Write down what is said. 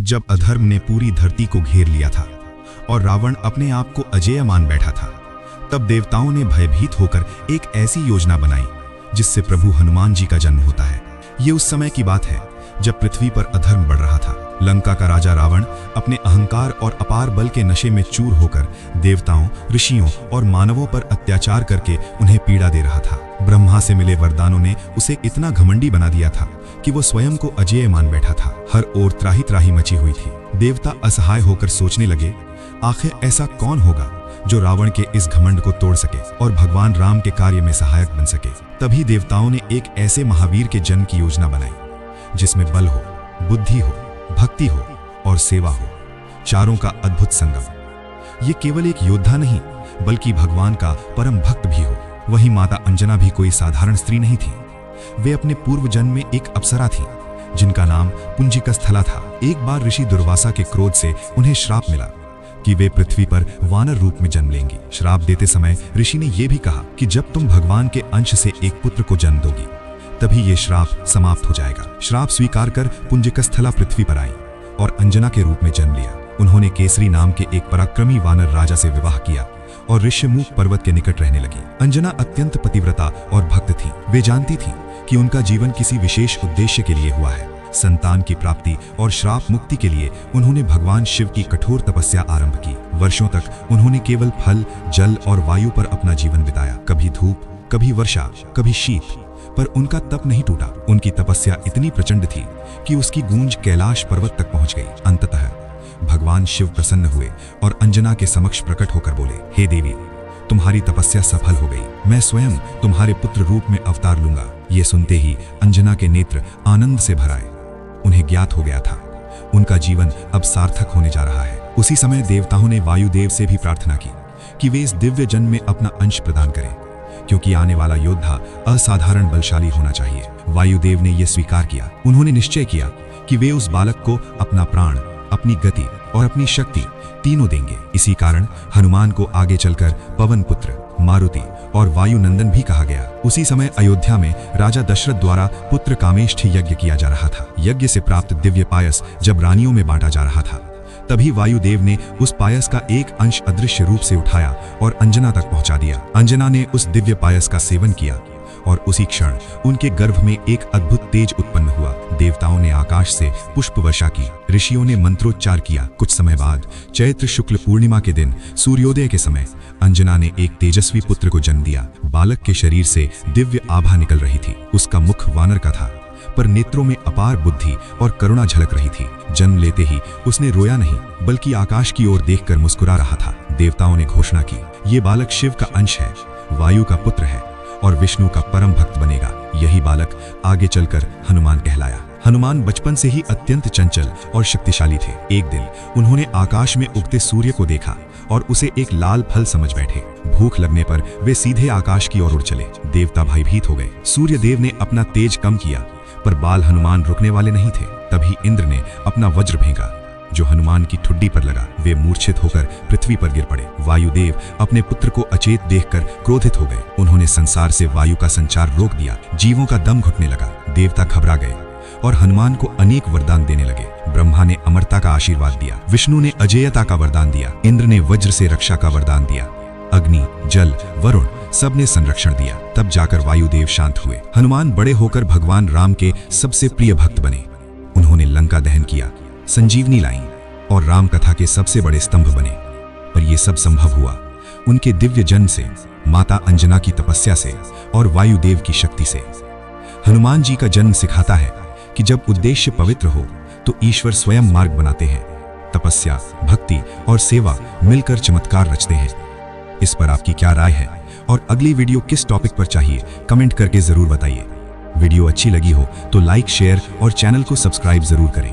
जब अधर्म ने पूरी धरती को घेर लिया था और रावण अपने आप को अजेय मान बैठा था, तब देवताओं ने भयभीत होकर एक ऐसी योजना बनाई जिससे प्रभु हनुमान जी का जन्म होता है। ये उस समय की बात है जब पृथ्वी पर अधर्म बढ़ रहा था। लंका का राजा रावण अपने अहंकार और अपार बल के नशे में चूर होकर देवताओं, ऋषियों और मानवों पर अत्याचार करके उन्हें पीड़ा दे रहा था। ब्रह्मा से मिले वरदानों ने उसे इतना घमंडी बना दिया था कि वो स्वयं को अजेय मान बैठा था। हर ओर त्राही त्राही मची हुई थी। देवता असहाय होकर सोचने लगे, आखिर ऐसा कौन होगा जो रावण के इस घमंड को तोड़ सके और भगवान राम के कार्य में सहायक बन सके। तभी देवताओं ने एक ऐसे महावीर के जन्म की योजना बनाई जिसमें बल हो, बुद्धि हो, भक्ति हो और सेवा हो, चारों का अद्भुत संगम। ये केवल एक योद्धा नहीं बल्कि भगवान का परम भक्त भी हो। वहीं माता अंजना भी कोई साधारण स्त्री नहीं थी। वे अपने पूर्व जन्म में एक अप्सरा थी जिनका नाम पुंजिकस्थला था। एक बार ऋषि दुर्वासा के क्रोध से उन्हें श्राप मिला कि वे पृथ्वी पर वानर रूप में जन्म लेंगी। श्राप देते समय ऋषि ने यह भी कहा कि जब तुम भगवान के अंश से एक पुत्र को जन्म दोगी तभी ये श्राप समाप्त हो जाएगा। श्राप स्वीकार कर पुंजिकस्थला पृथ्वी पर आई और अंजना के रूप में जन्म लिया। उन्होंने केसरी नाम के एक पराक्रमी वानर राजा से विवाह किया और ऋष्यमुख पर्वत के निकट रहने लगी। अंजना अत्यंत पतिव्रता और भक्त थी। वे जानती थी कि उनका जीवन किसी विशेष उद्देश्य के लिए हुआ है। संतान की प्राप्ति और श्राप मुक्ति के लिए उन्होंने भगवान शिव की कठोर तपस्या आरंभ की। वर्षों तक उन्होंने केवल फल, जल और वायु पर अपना जीवन बिताया। कभी धूप, कभी वर्षा, कभी शीत, पर उनका तप नहीं टूटा। उनकी तपस्या इतनी प्रचंड थी कि उसकी गूंज कैलाश पर्वत तक पहुंच गई। अंततः भगवान शिव प्रसन्न हुए और अंजना के समक्ष प्रकट होकर बोले, हे देवी, तुम्हारी तपस्या सफल हो गई। मैं स्वयं तुम्हारे पुत्र रूप में अवतार लूंगा। ये सुनते ही अंजना के नेत्र आनंद से भर आए। उन्हें ज्ञात हो गया था उनका जीवन अब सार्थक होने जा रहा है। उसी समय देवताओं ने वायुदेव से भी प्रार्थना की कि वे इस दिव्य जन्म में अपना अंश प्रदान करें, क्योंकि आने वाला योद्धा असाधारण बलशाली होना चाहिए। वायुदेव ने यह स्वीकार किया। उन्होंने निश्चय किया कि वे उस बालक को अपना प्राण, अपनी गति और अपनी शक्ति तीनों देंगे। इसी कारण हनुमान को आगे चलकर पवन पुत्र, मारुति और वायुनंदन भी कहा गया। उसी समय अयोध्या में राजा दशरथ द्वारा पुत्र कामेष्ठी यज्ञ किया जा रहा था। यज्ञ से प्राप्त दिव्य पायस जब रानियों में बांटा जा रहा था, तभी वायुदेव ने उस पायस का एक अंश अदृश्य रूप से उठाया और अंजना तक पहुंचा दिया। अंजना ने उस दिव्य पायस का सेवन किया और उसी क्षण उनके गर्भ में एक अद्भुत तेज उत्पन्न हुआ। देवताओं ने आकाश से पुष्प वर्षा की, ऋषियों ने मंत्रोच्चार किया। कुछ समय बाद चैत्र शुक्ल पूर्णिमा के दिन सूर्योदय के समय अंजना ने एक तेजस्वी पुत्र को जन्म दिया। बालक के शरीर से दिव्य आभा निकल रही थी। उसका मुख वानर का था, पर नेत्रों में अपार बुद्धि और करुणा झलक रही थी। जन्म लेते ही उसने रोया नहीं, बल्कि आकाश की ओर देखकर मुस्कुरा रहा था। देवताओं ने घोषणा की, ये बालक शिव का अंश है, वायु का पुत्र है और विष्णु का परम भक्त बनेगा। यही बालक आगे चलकर हनुमान कहलाया। हनुमान बचपन से ही अत्यंत चंचल और शक्तिशाली थे। एक दिन उन्होंने आकाश में उगते सूर्य को देखा और उसे एक लाल फल समझ बैठे। भूख लगने पर वे सीधे आकाश की ओर उड़ चले। देवता भयभीत हो गए। सूर्य देव ने अपना तेज कम किया, पर बाल हनुमान रुकने वाले नहीं थे। तभी इंद्र ने अपना वज्र फेंका, जो हनुमान की ठुड्डी पर लगा। वे मूर्छित होकर पृथ्वी पर गिर पड़े। वायुदेव अपने पुत्र को अचेत देखकर क्रोधित हो गए। उन्होंने संसार से वायु का संचार रोक दिया। जीवों का दम घुटने लगा। देवता घबरा गए और हनुमान को अनेक वरदान देने लगे। ब्रह्मा ने अमरता का आशीर्वाद दिया, विष्णु ने अजेयता का वरदान दिया, इंद्र ने वज्र से रक्षा का वरदान दिया, अग्नि, जल, वरुण सब ने संरक्षण दिया। तब जाकर वायुदेव शांत हुए। हनुमान बड़े होकर भगवान राम के सबसे प्रिय भक्त बने। उन्होंने लंका दहन किया, संजीवनी लाई और राम कथा के सबसे बड़े स्तंभ बने। पर यह सब संभव हुआ उनके दिव्य जन्म से, माता अंजना की तपस्या से और वायुदेव की शक्ति से। हनुमान जी का जन्म सिखाता है कि जब उद्देश्य पवित्र हो तो ईश्वर स्वयं मार्ग बनाते हैं। तपस्या, भक्ति और सेवा मिलकर चमत्कार रचते हैं। इस पर आपकी क्या राय है और अगली वीडियो किस टॉपिक पर चाहिए, कमेंट करके जरूर बताइए। वीडियो अच्छी लगी हो तो लाइक, शेयर और चैनल को सब्सक्राइब जरूर करें।